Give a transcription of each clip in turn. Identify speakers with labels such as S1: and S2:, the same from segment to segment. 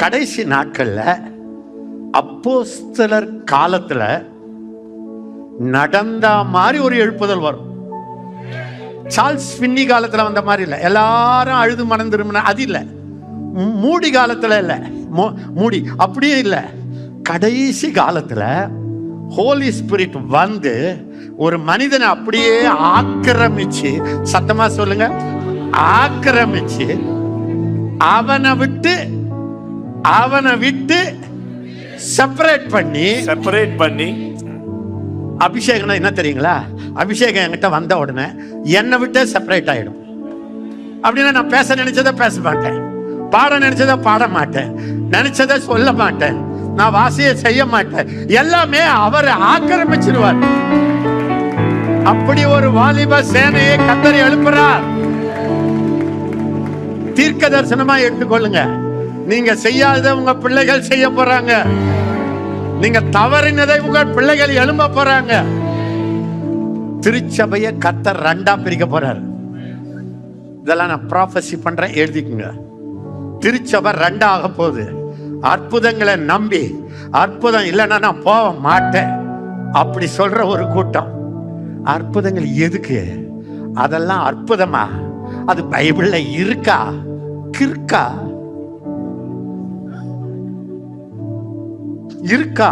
S1: கடைசி நாட்கள்ல அப்போஸ்தலர் காலத்துல நடந்த மாதிரி ஒரு எழுப்புதல் வரும். சார்ல்ஸ் பின்னி காலத்துல வந்த மாதிரி இல்லை, எல்லாரும் அழுது மறந்துரும அது இல்லை. மூடி காலத்துல இல்லை, மூடி அப்படியே இல்லை. கடைசி காலத்துல ஹோலி ஸ்பிரிட் வந்து ஒரு மனிதனை அப்படியே ஆக்கிரமிச்சு, சத்தமா சொல்லுங்க, ஆக்கிரமிச்சு அவனை விட்டு செப்பரேட் பண்ணி அபிஷேகம் என்ன தெரியுங்களா? அபிஷேகம் என்கிட்ட வந்த உடனே என்னை விட்டு செப்பரேட் ஆயிடும். அப்படின்னா நான் பேச நினைச்சதை பேச மாட்டேன், பாட நினைச்சதை பாட மாட்டேன், நினைச்சதை சொல்ல மாட்டேன், நான் வாசிய செய்ய மாட்டேன், எல்லாமே அவரை ஆக்கிரமிச்சிருவார். அப்படி ஒரு வாலிப சேனையை கர்த்தர் எழுப்புறார். தீர்க்க தரிசனமா எடுத்துக்கொள்ளுங்க. நீங்க செய்யாத உங்க பிள்ளைகள் செய்ய போறாங்க. நீங்க தவறினதை உங்கள் பிள்ளைகள் எழும்ப போறாங்க. திருச்சபையை கர்த்தர் ரெண்டா பிரிக்க போறாரு. இதெல்லாம் நான் ப்ராஃபஸி பண்றேன், எழுதிக்குங்க. திருச்சபை ரெண்டா ஆக போகுது. அற்புதங்களை நம்பி அற்புதம் இல்லைன்னா நான் போக மாட்டேன் அப்படி சொல்ற ஒரு கூட்டம். அற்புதங்கள் எதுக்கு? அதெல்லாம் அற்புதமா? அது பைபிள்ல இருக்கா? கிறுக்கா இருக்கா?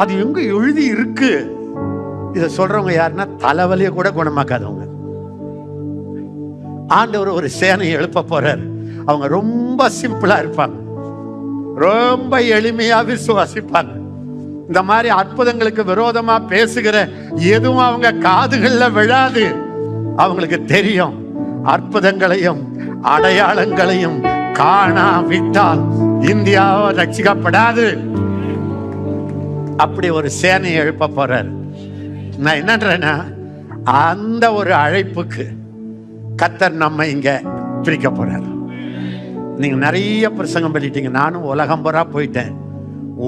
S1: அது எங்க எழுதி இருக்கு? இத சொல்றவங்க யாருன்னா தலைவலிய கூட குணமாக்காதவங்க. ஆண்டவர் ஒரு சேனையை எழுப்ப போறார். அவங்க ரொம்ப சிம்பிளா இருப்பாங்க, ரொம்ப எளிமையா விசுவாசிப்பாங்க. இந்த மாதிரி அற்புதங்களுக்கு விரோதமா பேசுகிற எதுவும் அவங்க காதுகள்ல விழாது. அவங்களுக்கு தெரியும், அற்புதங்களையும் அடையாளங்களையும் காணாவிட்டால் இந்தியா ரட்சிக்கப்படாது. அப்படி ஒரு சேனையை எழுப்ப போறார். நான் என்னன்றேன்னா, அந்த ஒரு அழைப்புக்கு கர்த்தர் நம்ம இங்க பிரிக்க போறார். நீங்க நிறைய பிரசங்கம் பண்ணிட்டீங்க. நானும் உலகம் பூரா போயிட்டேன்.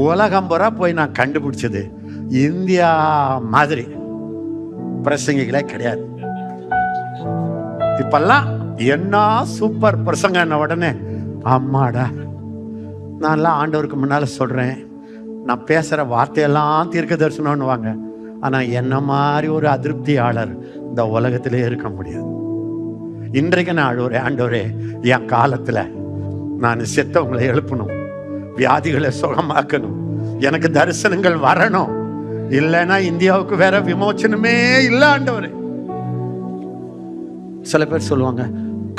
S1: உலகம் பூரா போய் நான் கண்டுபிடிச்சது இந்தியா மாதிரி பிரசங்கிகளே கிடையாது. இப்பெல்லாம் என்ன சூப்பர் பிரசங்க உடனே அம்மாடா, நான்லாம் ஆண்டவருக்கு முன்னால சொல்றேன், நான் பேசுற வார்த்தையெல்லாம் தீர்க்க தரிசனம்னு வாங்க. ஆனா என்ன மாதிரி ஒரு அதிருப்தியாளர் இந்த உலகத்திலே இருக்க முடியாது. இன்றைக்கு நான் அழுவுறேன், ஆண்டவரே என் காலத்துல நான் செத்தவங்களை எழுப்பணும், வியாதிகளை சுகமாக்கணும், எனக்கு தரிசனங்கள் வரணும். இல்லைன்னா இந்தியாவுக்கு வேற விமோச்சனமே இல்லை ஆண்டவரே. சில பேர் சொல்லுவாங்க,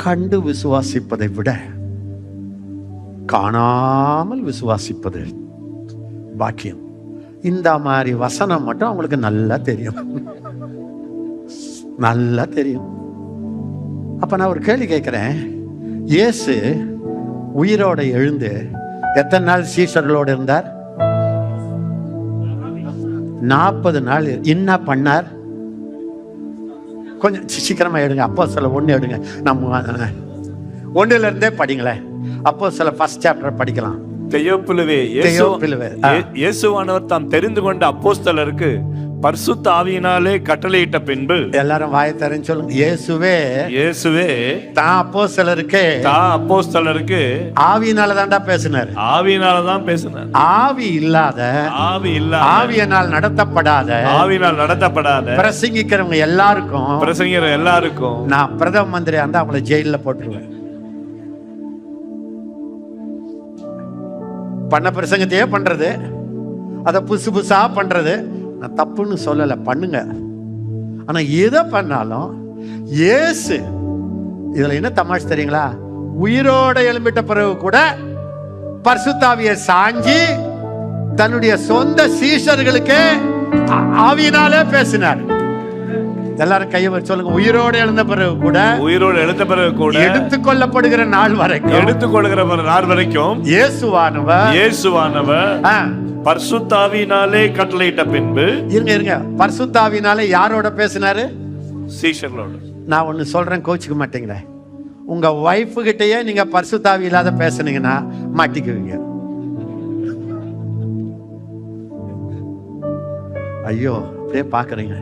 S1: கண்டு விசுவாசிப்பதை விட காணாமல் விசுவாசிப்பது பாக்கியம். இந்த மாதிரி வசனம் மட்டும் அவங்களுக்கு நல்லா தெரியும், நல்லா தெரியும். அப்ப நான் ஒரு கேள்வி கேட்கிறேன், இயேசு உயிரோட எழுந்து எத்தனை நாள் சீஷர்களோடு இருந்தார்? 40 நாள். என்ன பண்ணார்? கொஞ்சம் சீக்கிரமா எடுங்க. அப்போஸ்தலர் 1 எடுங்க. நம்ம 1ல இருந்தே படிங்களேன். அப்போஸ்தலர் 1 சாப்டர் படிக்கலாம்.
S2: தெயோப்பிலுவே, இயேசுவானவர் தாம் தெரிந்து கொண்ட அப்போஸ்தலருக்கு பரிசுத்த ஆவியினாலே கட்டளையிட்ட பின்பு, எல்லாரும் வாயை திறந்து சொல்லுங்க, இயேசுவே தான் அப்போஸ்தலருக்கு ஆவியினால தான்டா பேசினார். ஆவியினால தான் பேசினார். ஆவி இல்லாத ஆவியினால் நடத்தப்படாத பிரசங்கிக்கிறவங்க எல்லாருக்கும் நான் பிரதம மந்திரியா இருந்தா அவங்கள ஜெயில போட்டுருவேன். பண்ண பிரசங்கத்தையே பண்றது, அதை புதுசா பண்றது நான் தப்புன்னு சொல்லல, பண்ணுங்க. ஆனா எதை பண்ணாலும் இயேசு இதுல என்ன தமாஷ் தெரியுங்களா? உயிரோட எழும்பிட்ட பிறகு கூட பரிசுத்த ஆவியை சாஞ்சி தன்னுடைய சொந்த சீஷர்களுக்கு ஆவியினாலே பேசினார். எல்லாரும் கையை வச்சு சொல்லுங்க, உயிரோடு எழுந்த பிறகு கூட எடுத்துக்கொள்ளப்படுகிற நாள் வரைக்கும் இயேசுவானவர் பரிசுத்த ஆவியினாலே கட்டளையிட்ட பின்பு, இருங்க, பரிசுத்த ஆவியினாலே யாரோட பேசினாரு? சீஷர்களோட. நான் ஒன்னு சொல்றேன், கோச்சுக்க மாட்டீங்களே. உங்க வைஃப் கிட்டயே நீங்க பரிசுத்த ஆவி இல்லாத பேசுனீங்கன்னா மாட்டிக்குவீங்க. ஐயோ, அப்படியே பாக்குறீங்க.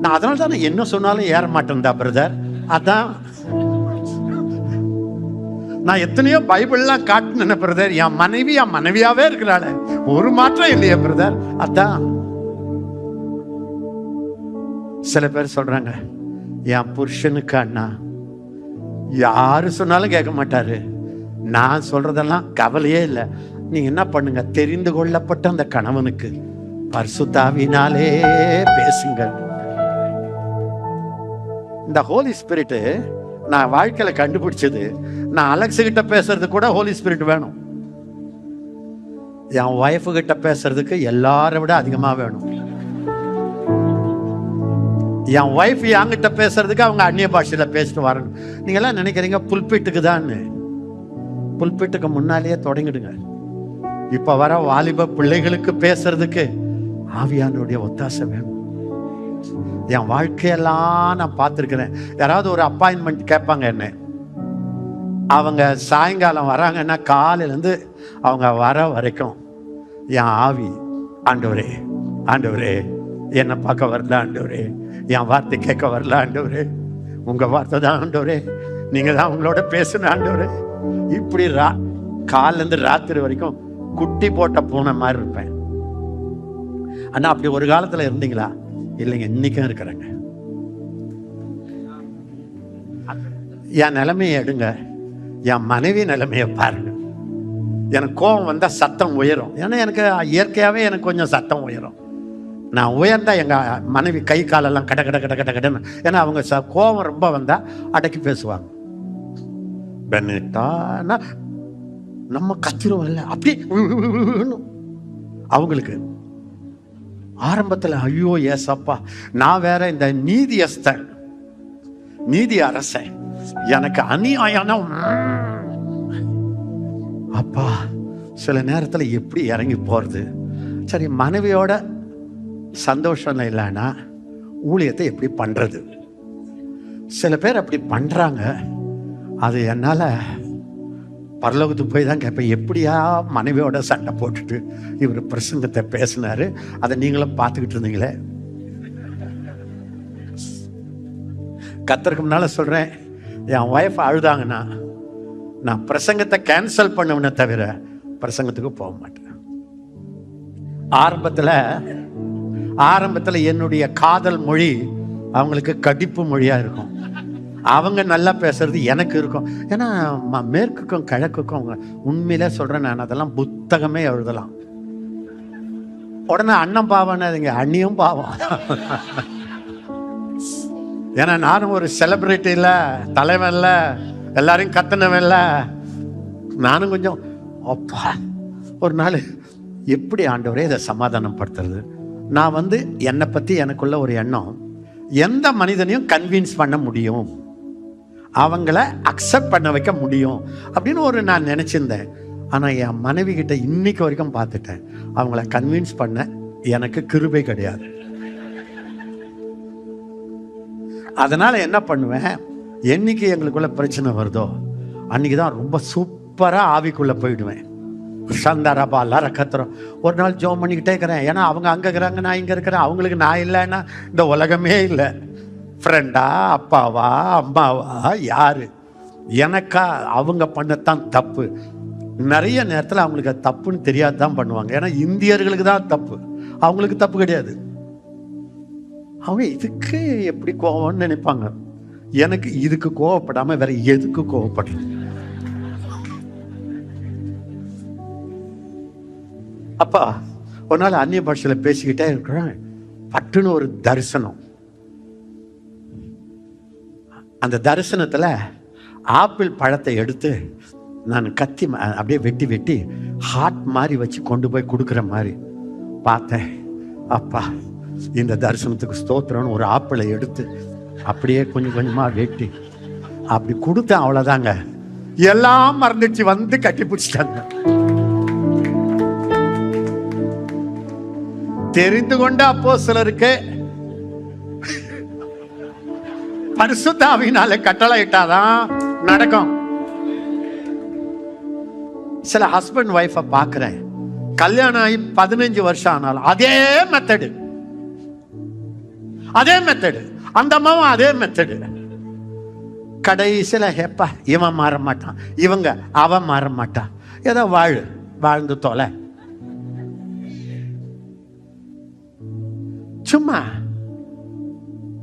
S2: நான் அதனால தான் என்ன சொன்னாலும் ஏற மாட்டேன்டா பிரதர். அதான்
S1: நான் எத்தனையோ பைபிள்லாம் காட்டுனேன் பிரதர், என் மனைவியாவே இருக்கிறாள், ஒரு மாற்றம் இல்லையா பிரதர். அதான் சில பேர் சொல்றாங்க, என் புருஷனுக்கு அண்ணா யாரு சொன்னாலும் கேட்க மாட்டாரு, நான் சொல்றதெல்லாம் கவலையே இல்லை. நீங்க என்ன பண்ணுங்க, தெரிந்து கொள்ளப்பட்ட அந்த கணவனுக்கு பரிசுத்த ஆவியினாலே பேசுங்க. இந்த ஹோலி ஸ்பிரிட் நான் வாழ்க்கையில கண்டுபிடிச்சது, நான் அலெக்ஸ் கிட்ட பேசுறது கூட ஹோலி ஸ்பிரிட் வேணும். என் ஒய்ஃபு கிட்ட பேசுறதுக்கு எல்லாரை விட அதிகமா வேணும். என் ஒய்ஃப் என்கிட்ட பேசுறதுக்கு அவங்க அந்நிய பாஷையில பேசிட்டு வரணும். நீங்க எல்லாம் நினைக்கிறீங்க புல்பிட்டுக்கு தான், புல்பிட்டுக்கு முன்னாலேயே தொடங்கிடுங்க. இப்ப வர வாலிப பிள்ளைகளுக்கு பேசுறதுக்கு ஆவியானுடைய ஒத்தாசை வேணும். என் வாழ்க்கையெல்லாம் நான் பார்த்துருக்கிறேன். யாராவது ஒரு அப்பாயின்மெண்ட் கேட்பாங்க என்ன, அவங்க சாயங்காலம் வராங்கன்னா காலையிலேருந்து அவங்க வர வரைக்கும் என் ஆவி, ஆண்டவரே ஆண்டவரே என்னை பார்க்க வரல ஆண்டவரே, என் வார்த்தை கேட்க வரல ஆண்டவரே, உங்க வார்த்தை தான் ஆண்டவரே, நீங்க தான் உங்களோட பேசணும் ஆண்டவரே. இப்படி காலிலேருந்து ராத்திரி வரைக்கும் குட்டி போட்ட பூனை மாதிரி இருப்பேன். ஆனா அப்படி ஒரு காலத்துல இருந்தீங்களா? இல்லைங்க, இன்னைக்கும் இருக்கிறேங்க. என் நிலைமையை எடுங்க, என் மனைவி நிலைமையை பாருங்க. எனக்கு கோபம் வந்தா சத்தம் உயரும். ஏன்னா எனக்கு இயற்கையாவே எனக்கு கொஞ்சம் சத்தம் உயரும். நான் உயர்ந்தா எங்க மனைவி கை காலெல்லாம் கட கட கட கட கடன்னு, ஏன்னா அவங்க கோபம் ரொம்ப வந்தா அடக்கி பேசுவாங்க. பெண்ணிட்டானா நம்ம கத்திரம் இல்லை, அப்படி அவங்களுக்கு ஆரம்பத்தில் ஐயோ ஏசப்பா, நான் வேற இந்த நீதியஸ்தன், நீதி அரசன், எனக்கு அநியாயம் அப்பா. சில நேரத்தில் எப்படி இறங்கி போறது? சரி, மனைவியோட சந்தோஷம் இல்லைன்னா ஊழியத்தை எப்படி பண்றது? சில பேர் அப்படி பண்றாங்க. அது என்னால பரலோகத்துக்கு போய் தான் கேட்பேன், எப்படியா மனைவியோட சண்டை போட்டுட்டு இவர் பிரசங்கத்தை பேசினாரு, அதை நீங்களும் பார்த்துக்கிட்டு இருந்தீங்களே. கர்த்தருக்கு முன்னால சொல்றேன், என் ஒய்ஃப் அழுதாங்கன்னா நான் பிரசங்கத்தை கேன்சல் பண்ணுவேனே தவிர பிரசங்கத்துக்கு போக மாட்டேன். ஆரம்பத்தில் என்னுடைய காதல் மொழி அவங்களுக்கு கடிப்பு மொழியா இருக்கும். அவங்க நல்லா பேசுறது எனக்கு இருக்கும். ஏன்னா மேற்குக்கும் கிழக்குக்கும் உண்மையிலே சொல்றேன், நான் அதெல்லாம் புத்தகமே எழுதலாம். உடனே அண்ணன் பாவம்னாதுங்க, அண்ணியும் பாவம். ஏன்னா நானும் ஒரு செலிபிரிட்டி இல்ல, தலைவன் இல்ல, எல்லாரையும் கத்தனவன் இல்ல. நானும் கொஞ்சம் அப்பா ஒரு நாள் எப்படி ஆண்டவரே இதை சமாதானம் படுத்துறது? நான் என்னை பத்தி எனக்குள்ள ஒரு எண்ணம், எந்த மனிதனையும் கன்வின்ஸ் பண்ண முடியும், அவங்கள அக்செப்ட் பண்ண வைக்க முடியும் அப்படின்னு நான் நினைச்சிருந்தேன். ஆனா என் மனைவி கிட்ட இன்னைக்கு வரைக்கும் பார்த்துட்டேன், அவங்கள கன்வின்ஸ் பண்ண எனக்கு கிருபை கிடையாது. அதனால என்ன பண்ணுவேன், என்னைக்கு எங்களுக்குள்ள பிரச்சனை வருதோ அன்னைக்குதான் ரொம்ப சூப்பரா ஆவிக்குள்ள போயிடுவேன். சந்தாரபா எல்லாரும் கத்துறோம். ஒரு நாள் ஜோம் பண்ணிக்கிட்டே இருக்கிறேன். ஏன்னா அவங்க அங்க இருக்கிறாங்க, நான் இங்க இருக்கிறேன். அவங்களுக்கு நான் இல்லைன்னா இந்த உலகமே இல்லை. ஃப்ரெண்டா, அப்பாவா, அம்மாவா, யாரு எனக்கா? அவங்க பண்ணத்தான் தப்பு. நிறைய நேரத்தில் அவங்களுக்கு அது தப்புன்னு தெரியாது தான் பண்ணுவாங்க. ஏன்னா இந்தியர்களுக்கு தான் தப்பு, அவங்களுக்கு தப்பு கிடையாது. அவங்க இதுக்கு எப்படி கோவம்னு நினைப்பாங்க. எனக்கு இதுக்கு கோவப்படாம வேற எதுக்கு கோவப்படுறது? அப்பா ஒரு நாள் அந்நிய பாஷையில பேசிக்கிட்டே இருக்கிறேன். பட்டுன்னு ஒரு தரிசனம். அந்த தரிசனத்துல ஆப்பிள் பழத்தை எடுத்து நான் கத்தி அப்படியே வெட்டி வெட்டி ஹார்ட் மாதிரி வச்சு கொண்டு போய் கொடுக்குற மாதிரி பார்த்தேன். அப்பா இந்த தரிசனத்துக்கு ஸ்தோத்திரம்னு ஒரு ஆப்பிளை எடுத்து அப்படியே கொஞ்சம் கொஞ்சமா வெட்டி அப்படி கொடுத்தேன். அவ்வளவுதாங்க, எல்லாம் மறந்துச்சு. கட்டி பிடிச்சிட்டாங்க. தெரிந்து கொண்ட அப்போஸ்தலருக்கு பரிசுத்த ஆவியினால கட்டளையிட்டாதான் நடக்கும். சில ஹஸ்பண்ட் ஒய்ஃபை பார்க்கிறேன், கல்யாணம் ஆகி 15 வருஷம் ஆனாலும் அதே மெத்தடு, அந்த அம்மாவும் அதே மெத்தடு. கடைசியில் எப்பா இவன் மாற மாட்டான், இவங்க அவன் மாற மாட்டான், ஏதோ வாழ்ந்து தொலை. சும்மா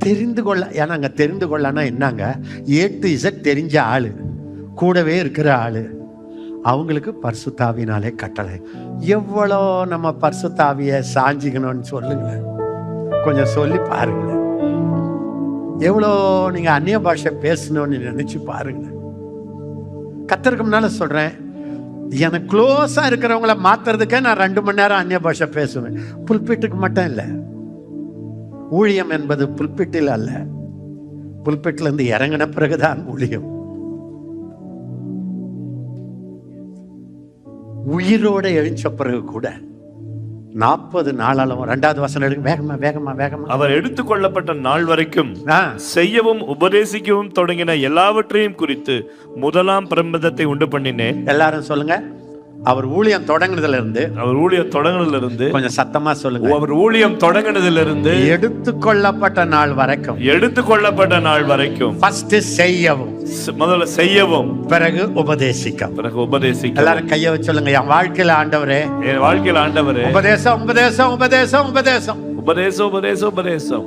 S1: தெரிந்து கொள்ள. ஏன்னா அங்க தெரிந்து கொள்ளனா என்னங்க, A to Z தெரிஞ்ச ஆளு, கூடவே இருக்கிற ஆளு, அவங்களுக்கு பரிசுத்தாவினாலே கட்டளை. எவ்வளோ நம்ம பரிசுத்தாவிய சாஞ்சிக்கணும்னு சொல்லுங்களேன், கொஞ்சம் சொல்லி பாருங்களேன். எவ்வளோ நீங்க அந்நிய பாஷை பேசணும்னு நினைச்சு பாருங்களேன். கர்த்தருக்கு முன்னால சொல்றேன், எனக்கு க்ளோஸா இருக்கிறவங்கள மாத்துறதுக்கே நான் 2 மணி நேரம் அந்நிய பாஷை பேசுவேன். புல்பிட்டுக்கு மட்டும் இல்லை. ஊழியம் என்பது புல்பிட்டில் அல்ல, புல்பிட்டில் இருந்து இறங்கின பிறகுதான் ஊழியம். உயிரோட எழுந்த பிறகு கூட 40 நாளாலும் 2வது வசனம் எடுங்க, வேகமா வேகமா வேகமா.
S2: அவர் எடுத்துக்கொள்ளப்பட்ட நாள் வரைக்கும் செய்யவும் உபதேசிக்கவும் தொடங்கின எல்லாவற்றையும் குறித்து முதலாம் பிரபந்தத்தை உண்டு பண்ணினேன்.
S1: எல்லாரும் சொல்லுங்க, அவர் ஊழியம் தொடங்கினதுல இருந்து கொஞ்சம் சத்தமா சொல்லுங்க.
S2: அவர் ஊழியம் தொடங்கினதுல இருந்து
S1: எடுத்துக்கொள்ளப்பட்ட நாள் வரைக்கும் ஃபர்ஸ்ட் செய்யவும்,
S2: முதல்ல செய்யவும்,
S1: பிறகு உபதேசிக்கவும். எல்லாரும் கையை வச்சு சொல்லுங்க, என் வாழ்க்கையில ஆண்டவரே, உபதேசம் உபதேசம் உபதேசம் உபதேசம் உபதேசம் உபதேசம் உபதேசம்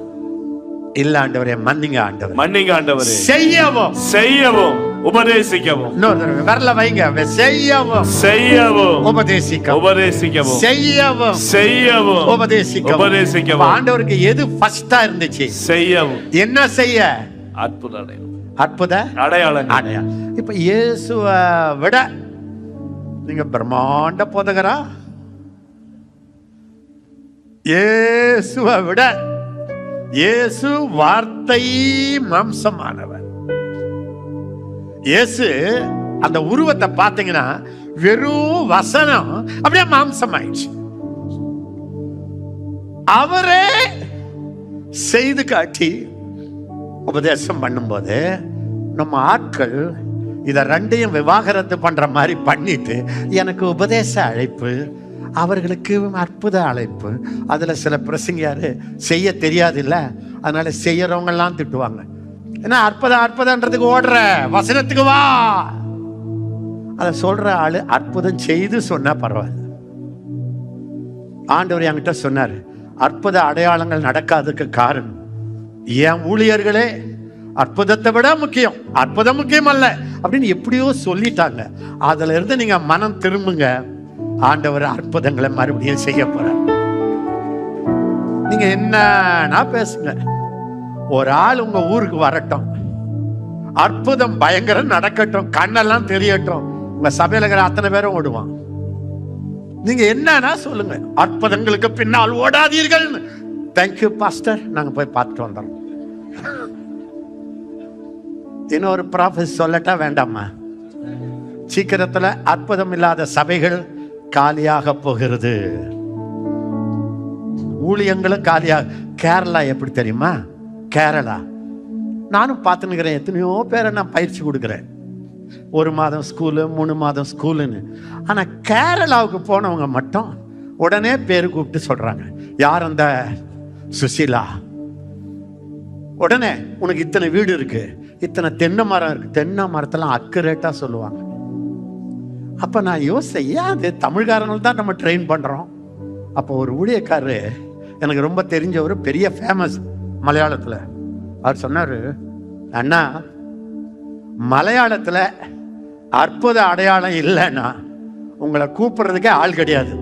S1: இல்ல ஆண்டவரே, மன்னிங்க ஆண்டவரே, செய்யவும் உபதேசிக்கவும். வரல வைங்க, செய்யவும் உபதேசிக்கவும் உபதேசிக்கவும். ஆண்டவருக்கு எது ஃபர்ஸ்டா இருந்துச்சு? செய்யவும். என்ன செய்ய? அற்புத அடையாளம். இப்ப இயேசுவை விட நீங்க பிரம்மாண்ட போதகரா? இயேசுவை விட இயேசு வார்த்தை மாம்சமானவர். இயேசு அந்த உருவத்தை பார்த்தீங்கன்னா வெறும் வசனம் அப்படியே மாம்சம் ஆயிடுச்சு. அவரே செய்து காட்டி உபதேசம் பண்ணும்போது நம்ம ஆட்கள் இத 2யும் விவாகரத்து பண்ற மாதிரி பண்ணிட்டு, எனக்கு உபதேச அழைப்பு, அவர்களுக்கு அற்புத அழைப்பு. அதுல சில பிரசங்கியாரு செய்ய தெரியாது இல்ல, அதனால செய்யறவங்க எல்லாம் திட்டுவாங்க. ஏன்னா அற்புதன்றதுக்கு ஓடுற, வசனத்துக்கு வா. அத சொல்ற ஆளு அற்புதம் செய்து சொன்னா பரவாயில்ல. ஆண்டவர் என்கிட்ட சொன்னாரு, அற்புத அடையாளங்கள் நடக்காததுக்கு காரணம் என் ஊழியர்களே அற்புதத்தை விட முக்கியம், அற்புதம் முக்கியம் அல்ல அப்படின்னு எப்படியோ சொல்லிட்டாங்க. அதுல இருந்து நீங்க மனம் திரும்புங்க, ஆண்டவர் அற்புதங்களை மறுபடியும் செய்ய போற. நீங்க என்னன்னா பேசுங்க. ஒரு ஆள் உங்க ஊருக்கு வரட்டும், அற்புதம் பயங்கரம் நடக்கட்டும், கண்ணெல்லாம் தெரியட்டும், உங்க சபையில இருக்கிற அத்தனை பேரும் ஓடுவான். நீங்க என்னன்னா சொல்லுங்க, அற்புதங்களுக்கு பின்னால் ஓடாதீர்கள். தேங்க்யூ பாஸ்டர், நாங்க போய் பார்த்துட்டு வந்தோம். இன்னொரு ப்ராஃபஸ் சொல்லட்டா வேண்டாமா? சீக்கிரத்துல அற்புதம் இல்லாத சபைகள் காலியாக போகிறது, ஊழியங்களும் காலியாக. கேரளா எப்படி தெரியுமா? கேரளா நானும் பார்த்துன்னுக்கிறேன், எத்தனையோ பேரை நான் பயிற்சி கொடுக்குறேன். 1 மாதம் ஸ்கூலு, 3 மாதம் ஸ்கூலுன்னு. ஆனா கேரளாவுக்கு போனவங்க மட்டும் உடனே பேரு கூப்பிட்டு சொல்றாங்க, யார் அந்த சுசீலா? உடனே உனக்கு இத்தனை வீடு இருக்கு, இத்தனை தென்னை மரம் இருக்கு, தென்னை மரத்தெல்லாம் அக்குரேட்டா சொல்லுவாங்க. அப்ப நான் யோசிச்சேன், ஏன் அது தமிழ்காரர்கள் தான் நம்ம ட்ரெயின் பண்றோம். அப்போ ஒரு ஊழியக்காரரு எனக்கு ரொம்ப தெரிஞ்சவர், பெரிய ஃபேமஸ் மலையாளத்துல, அவர் சொன்னாரு, அண்ணா மலையாளத்துல அற்புத அடையாளம் இல்லைன்னா உங்களை கூப்பிடுறதுக்கே ஆள் கிடையாது.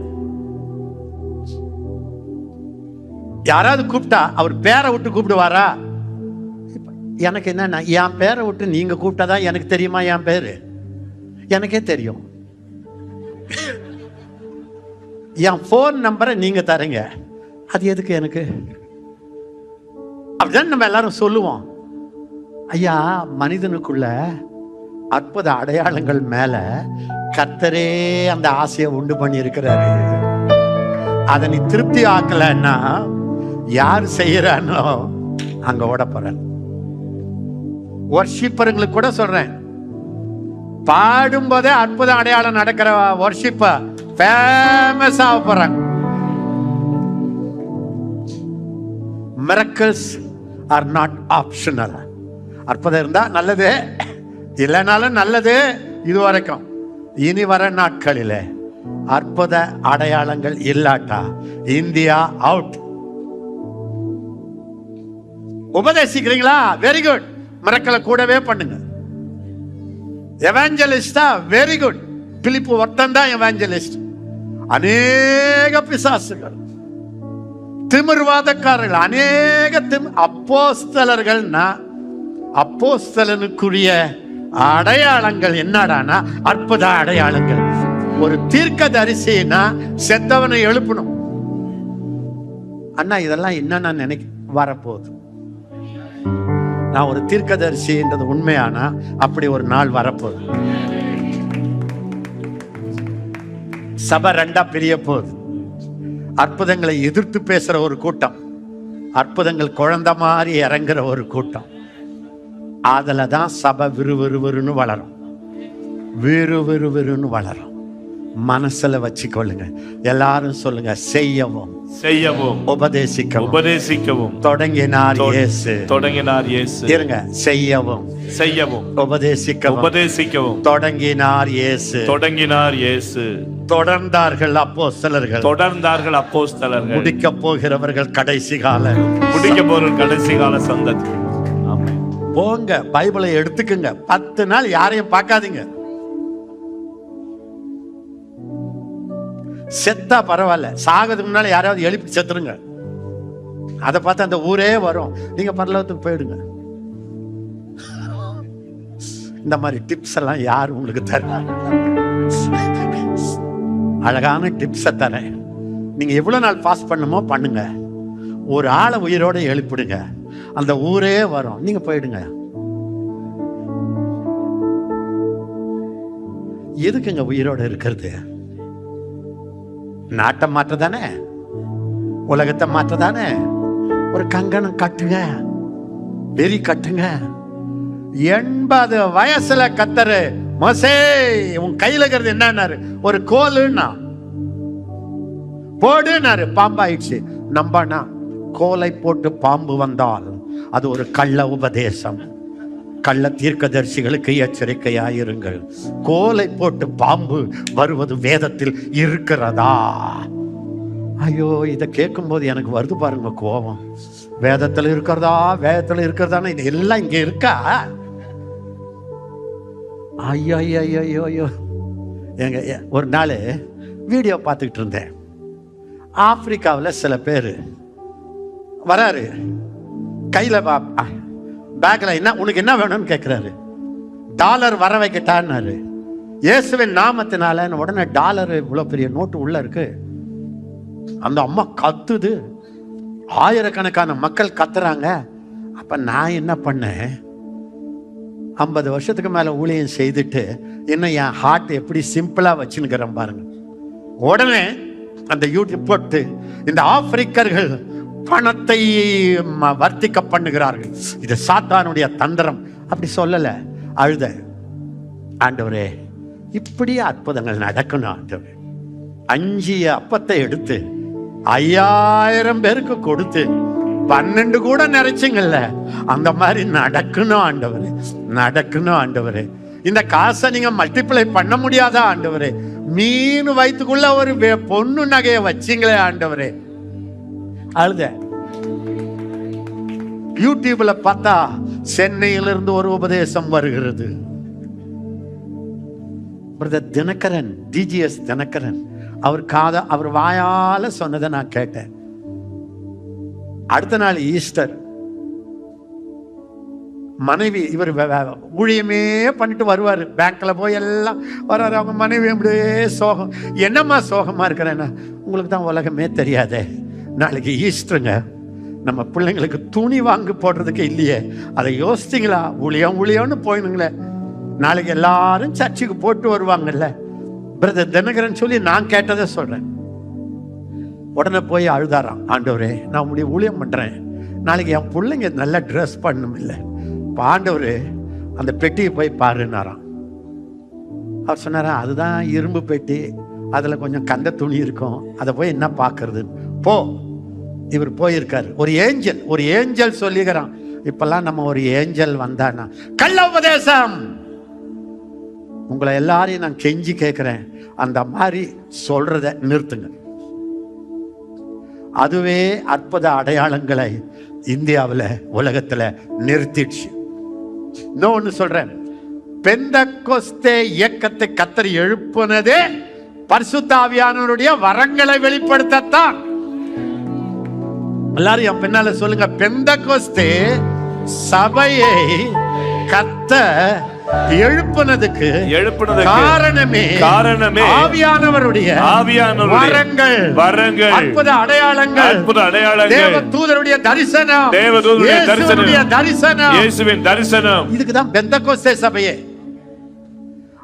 S1: யாராவது கூப்பிட்டா அவர் பேரை விட்டு கூப்பிடுவாரா? எனக்கு என்னன்னா, என் பேரை விட்டு நீங்க கூப்பிட்டாதான் எனக்கு தெரியுமா? என் பேரு எனக்கே தெரியும். என் போன் நம்பரை நீங்க தரீங்க, அது எதுக்கு எனக்கு? அப்படிதான் நம்ம எல்லாரும் சொல்லுவோம். ஐயா, மனிதனுக்குள்ள அற்புத அடையாளங்கள் மேல கர்த்தரே அந்த ஆசையை உண்டு பண்ணி இருக்கிறாரு. அதை நீ திருப்தி ஆக்கலன்னா யார் செய்யறானோ அங்க ஓட போற. வர்ஷிப்பர்களுக்கு கூட சொல்றேன், பாடும் போதே அற்புத அடையாளம் நடக்கிற வர்ஷிப்ப ஃபேமஸ் ஆக போறாங்க. Miracles are not optional. அற்புதம் இருந்தா நல்லது, இல்லைனாலும் நல்லது. இது வரைக்கும். இனி வர நாட்களில் அற்புத அடையாளங்கள் இல்லாட்டா இந்தியா அவுட். உபதேசிக்கிறீங்களா? வெரி குட், மிரக்கலை கூடவே பண்ணுங்க. எவாஞ்சலிஸ்டா? Very good. பிலிப்பு ஒருத்தன் தான் எவாஞ்சலிஸ்ட். அநேக பிசாசுகள், திமிர்வாதக்காரர்கள், அநேக அப்போஸ்தலர்கள்னா அப்போஸ்தலனுக்குரிய அடையாளங்கள் என்னடானா அற்புத அடையாளங்கள். ஒரு தீர்க்கதரிசினா செத்தவனை எழுப்பணும். அண்ணா இதெல்லாம் என்ன நான் வரப்போகுது. நான் ஒரு தீர்க்கதரிசின்றது உண்மையானா அப்படி ஒரு நாள் வரப்போகுது. சபை ரெண்டா பிரிய போகுது. அற்புதங்களை எதிர்த்து பேசுற ஒரு கூட்டம், அற்புதங்கள் குழந்தை மாதிரி இறங்குற ஒரு கூட்டம். அதுல தான் சபை விறுவிறுன்னு வளரும், விறுவிறுன்னு வளரும். மனசுல வச்சுக்கொள்ளுங்க. எல்லாரும் சொல்லுங்க, செய்யவும்
S2: செய்யவும்
S1: உபதேசிக்கவும்
S2: உபதேசிக்கவும்
S1: தொடங்கினார் இயேசு.
S2: தொடங்கினார் இயேசு.
S1: இருங்க, செய்யவும்
S2: செய்யவும்
S1: உபதேசிக்கவும்
S2: உபதேசிக்கவும்
S1: தொடங்கினார் இயேசு.
S2: தொடங்கினார் இயேசு.
S1: தொடர்ந்தார்கள் அப்போஸ்தலர்கள்.
S2: தொடர்ந்தார்கள் அப்போஸ்தலர்கள்.
S1: முடிக்க போகிறவர்கள் கடைசி கால
S2: முடிக்க போகிறவர்கள் கடைசி கால சந்ததி. ஆமென்.
S1: போங்க, பைபிளை எடுத்துக்குங்க. 10 நாள் யாரையும் பார்க்காதீங்க. செத்தா பரவாயில்ல, சாகிறதுக்கு முன்னால யாராவது எழுப்பி செத்துருங்க. அதை பார்த்து அந்த ஊரே வரும். நீங்க பரலோகத்துக்கு போயிடுங்க. இந்த மாதிரி டிப்ஸ் எல்லாம் யார் உங்களுக்கு தருவாங்க? அழகான டிப்ஸை தரேன். நீங்க எவ்வளவு நாள் பாஸ் பண்ணுமோ பண்ணுங்க. ஒரு ஆளை உயிரோட எழுப்பிடுங்க, அந்த ஊரே வரும். நீங்க போயிடுங்க. எதுக்குங்க உயிரோட இருக்கிறது? நாட்டை மாற்றதானே, உலகத்தை மாற்றதானே. ஒரு கங்கணம் கட்டுங்க, வெறி கட்டுங்க. 80 வயசுல கத்தரு, மோசே உன் கையில இருக்கிறது என்னன்னாரு? ஒரு கோலுன்னா போடுனாரு. பாம்பாயிடுச்சு. நம்பானா? கோலை போட்டு பாம்பு வந்தால் அது ஒரு கள்ள உபதேசம். கள்ள தீர்க்கதரிசிகளுக்கு எச்சரிக்கையாயிருங்கள். கோலை போட்டு பாம்பு வருவது வேதத்தில் இருக்கிறதா? ஐயோ, இதை கேட்கும் போது எனக்கு வருது பாருங்க கோபம். வேதத்தில் இருக்கிறதா, வேதத்தில் இருக்கிறதான்னு இது எல்லாம் இங்க இருக்கா? ஐயோ ஐயோ ஐயோ ஐயோ. எங்க ஒரு நாள் வீடியோ பார்த்துக்கிட்டு இருந்தேன். ஆப்பிரிக்காவில் சில பேர் வராரு, கையில் பேக்ல என்ன உனக்கு என்ன வேணும்னு கேட்கிறாரு. டாலர் வர வைக்கட்டான்னாரு. இயேசுவின் நாமத்தினால உடனே டாலர் இவ்வளவு பெரிய நோட்டு உள்ள இருக்கு. அந்த அம்மா கத்துது, ஆயிரக்கணக்கான மக்கள் கத்துறாங்க. அப்ப நான் என்ன பண்ணேன், 50 வருஷத்துக்கு மேல ஊழியம் செய்துட்டு இன்னும் என் ஹார்ட் எப்படி சிம்பிளா வச்சுன்னுக்கிறேன் பாருங்க. உடனே அந்த யூடியூப் போட்டு, இந்த ஆப்பிரிக்கர்கள் பணத்தை வர்த்திக்க பண்ணுகிறார்கள், இது சாத்தானுடைய தந்திரம், அப்படி சொல்லல. அழுத, ஆண்டவரே இப்படி அற்புதங்கள் நடக்கணும் ஆண்டவரே. 5 அப்பத்தை எடுத்து 5000 பேருக்கு கொடுத்து 12 கூட நிறைச்சிங்கல்ல, அந்த மாதிரி நடக்கணும் ஆண்டவரே, நடக்கணும் ஆண்டவரே. இந்த காசை நீங்க மல்டிப்ளை பண்ண முடியாதா ஆண்டவரே? மீன் வயிற்றுக்குள்ள ஒரு பொண்ணு நகையை வச்சிங்களே ஆண்டவரே. அழுத. யூடியூப்ல பார்த்தா சென்னையிலிருந்து ஒரு உபதேசம் வருகிறது. பிரதர் தினகரன், டிஜிஎஸ் தினகரன், அவர் வாயால சொன்னதை நான் கேட்டேன். அடுத்த நாள் ஈஸ்டர், மனைவி, இவர் ஊழியமே பண்ணிட்டு வருவாரு, பேங்க்ல போய் எல்லாம் வர்றாரு. அவங்க மனைவி அப்படியே சோகம். என்னம்மா சோகமா இருக்கிறேன்னா, உங்களுக்கு தான் உலகமே தெரியாதே, நாளைக்கு ஈஸ்டருங்க, நம்ம பிள்ளைங்களுக்கு துணி வாங்கி போடுறதுக்கு இல்லையே, அதை யோசிச்சிங்களா? ஊழியம்னு போயிடுங்களே, நாளைக்கு எல்லாரும் சர்ச்சுக்கு போட்டு வருவாங்கல்ல. பிரதர் தினகரன் சொல்லி நான் கேட்டதை சொல்றேன். உடனே போய் அழுதாராம், ஆண்டவரே நான் உங்களுடைய ஊழியம் பண்றேன், நாளைக்கு என் பிள்ளைங்க நல்லா ட்ரெஸ் பண்ணணும் இல்லை, ஆண்டவரே அந்த பெட்டியை போய் பாருன்னாராம். அவர் சொன்னாரா, அதுதான் இரும்பு பெட்டி, அதில் கொஞ்சம் கந்த துணி இருக்கும், அதை போய் என்ன பார்க்கறது, போ. இவர் போயிருக்காரு. ஒரு ஏஞ்சல் சொல்லிக்கிறான், இப்பெல்லாம் நம்ம ஒரு ஏஞ்சல் வந்தானா கள்ள உபதேசம். உங்களை எல்லாரையும் நான் கெஞ்சி கேட்கிறேன், அந்த மாதிரி சொல்றத நிறுத்துங்க. அதுவே அற்புத அடையாளங்களை இந்தியாவில் உலகத்துல நிறுத்திடுச்சு. இன்னொன்னு சொல்றேன், பெந்தெக்கோஸ்தே இயக்கத்தை கர்த்தர் எழுப்புனதே பரிசுத்த ஆவியானவருடைய வரங்களை வெளிப்படுத்தத்தான். எல்லாரும் என் பின்னால சொல்லுங்க, பெந்தெக்கோஸ்தே சபையை கர்த்தர் எழுப்புனதுக்கு காரணமே ஆவியானவருடைய வரங்கள், அற்புத அடையாளங்கள், தேவ தூதருடைய தரிசனம், இயேசுவின் தரிசனம். இதுக்குதான் பெந்தெக்கோஸ்தே சபையே.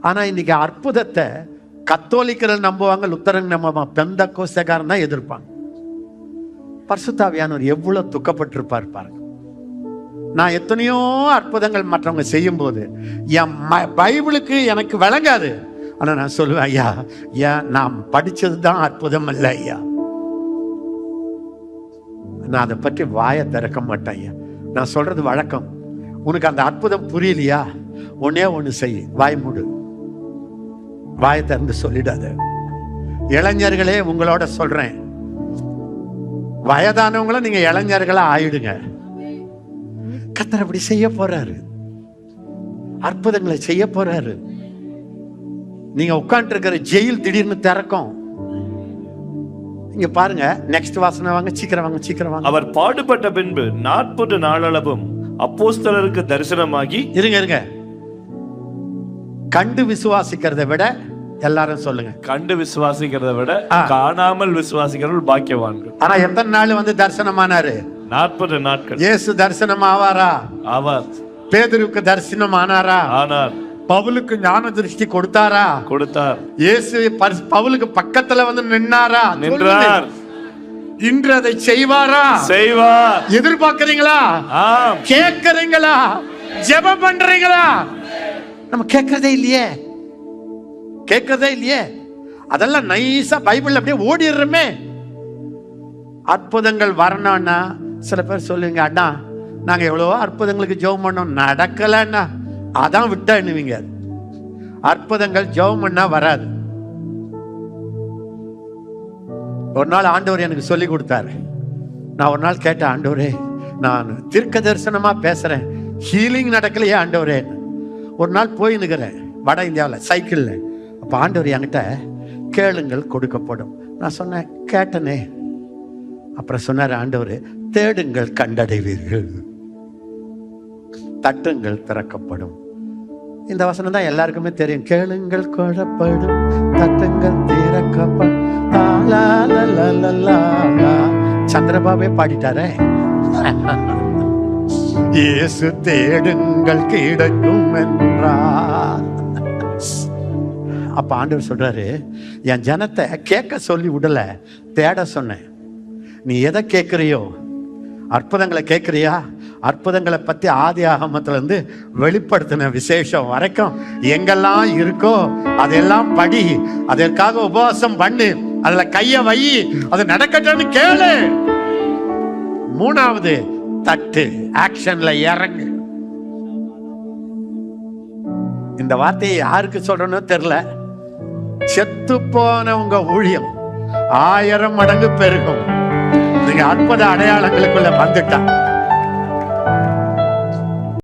S1: ஆனா இன்னைக்கு அற்புதத்தை கத்தோலிக்கர்கள் நம்புவாங்க, லுத்தரன் நம்புவாங்க, பெந்தெக்கோஸ்தேக்காரன் தான் எதிர்ப்பாங்க. பரிசுத்த ஆவியானவர் எவ்வளவு துக்கப்பட்டிருப்பார் பாருங்க. நான் எத்தனையோ அற்புதங்கள் மற்றவங்க செய்யும் போது என் பைபிளுக்கு எனக்கு விளங்காது. ஆனா நான் சொல்லுவேன், ஐயா ஏன் நான் படிச்சது தான் அற்புதம் அல்ல ஐயா. நான் அதை பற்றி வாயை திறக்க மாட்டேன் ஐயா. நான் சொல்றது வழக்கம். உனக்கு அந்த அற்புதம் புரியலையா, ஒன்னே ஒண்ணு செய், வாய் மூடு, வாயை திறந்து சொல்லிடாத. இளைஞர்களே உங்களோட சொல்றேன், வயதானவங்களும் நீங்க இளைஞர்களா ஆயிடுங்க. கர்த்தர் அப்படி செய்ய போறாரு, அற்புதங்களை செய்ய போறாரு. நீங்க உட்கார்ந்து இருக்கிற ஜெயில் திடீர்னு திறக்கும். இங்க பாருங்க, நெக்ஸ்ட் வாசனை வாங்க, சீக்கிரம் வாங்க, சீக்கிரம் வாங்க.
S2: அவர் பாடுபட்ட பின்பு 40 நாளளவும் அப்போஸ்தலருக்கு தரிசனமாகி. இருங்க, கண்டு விசுவாசிக்கிறதை விட, எல்லாரும் சொல்லுங்க, கண்டு விசுவாசிக்கிறதை விட காணாமல் விசுவாசிக்கிறவர்கள் பாக்கியவான்கள். ஆனா எத்தனை நாள் வந்து தரிசனமானாரு? 40 நாட்கள். இயேசு தரிசனம் ஆவாரா? ஆவார். பேதுருக்கு தரிசனம் ஆனாரா? ஆனார். பவுலுக்கு ஞான திருஷ்டி கொடுத்தாரா? கொடுத்தார். இயேசு பவுலுக்கு பக்கத்துல வந்து நின்னாரா? நின்றார். இன்று அதை செய்வாரா? செய்வார். எதிர்பார்க்கிறீங்களா? ஆம். கேட்கிறீங்களா? ஜெபம் பண்றீங்களா? நம்ம கேட்கறதே இல்லையே, கேட்கறதே இல்லையே. அதெல்லாம் நைஸா பைபிள் அப்படியே ஓடிடுறோமே. அற்புதங்கள் வரணும்னா சில பேர் சொல்லுவீங்க, அண்ணா நாங்க எவ்வளவோ அற்புதங்களுக்கு ஜெபம் பண்ணோம், நடக்கலன்னா அதான் விட்டா எண்ணுவீங்க. அற்புதங்கள் ஜெபம் பண்ணா வராது. ஒரு நாள் ஆண்டவர் எனக்கு சொல்லி கொடுத்தாரு. நான் ஒரு நாள் கேட்டேன், ஆண்டவரே நான் தீர்க்க தரிசனமா பேசுறேன், ஹீலிங் நடக்கலையே ஆண்டவரே. ஒரு நாள் போய் நிற்கிறேன் வட இந்தியாவில் சைக்கிள்ல. அப்ப ஆண்டவர் என்கிட்ட கேளுங்கள் கொடுக்கப்படும். நான் சொன்னேன், கேட்டனே. அப்புறம் சொன்னார் ஆண்டவர், தேடுங்கள் கண்டடைவீர்கள், தட்டுங்கள் திறக்கப்படும். இந்த வசனம் தான் எல்லாருக்குமே தெரியும். கேளுங்கள் கொள்ளப்படும், தட்டுங்கள் திறக்கப்படும். சந்திரபாபே பாடிட்டாரே. இயேசு தேடுங்கள் கிடைக்கும் என்றார். அப்ப ஆண்டவர் சொல்றாரு, என் ஜனத்தை கேட்க சொல்லி விடல, தேட சொன்னேன். நீ எதை கேட்கிறியோ, அற்புதங்களை கேட்கிறியா? அற்புதங்களை பத்தி ஆதி ஆகமத்துல இருந்து வெளிப்படுத்தின விசேஷம் வரைக்கும் எங்கெல்லாம் இருக்கோ அதெல்லாம் படி, அதற்காக உபவாசம் பண்ணு, அதுல கைய வை, அது நடக்கட்டும்னு கேளு. மூணாவது, தட்டு, ஆக்ஷன்ல இறங்கு. இந்த வார்த்தையை யாருக்கு சொல்றேன்னு தெரியல. செத்து போன உங்க ஊழியம் 1000 மடங்கு பெருகும். நீங்க அற்புத அடையாளங்களுக்குள்ள வந்துட்டா.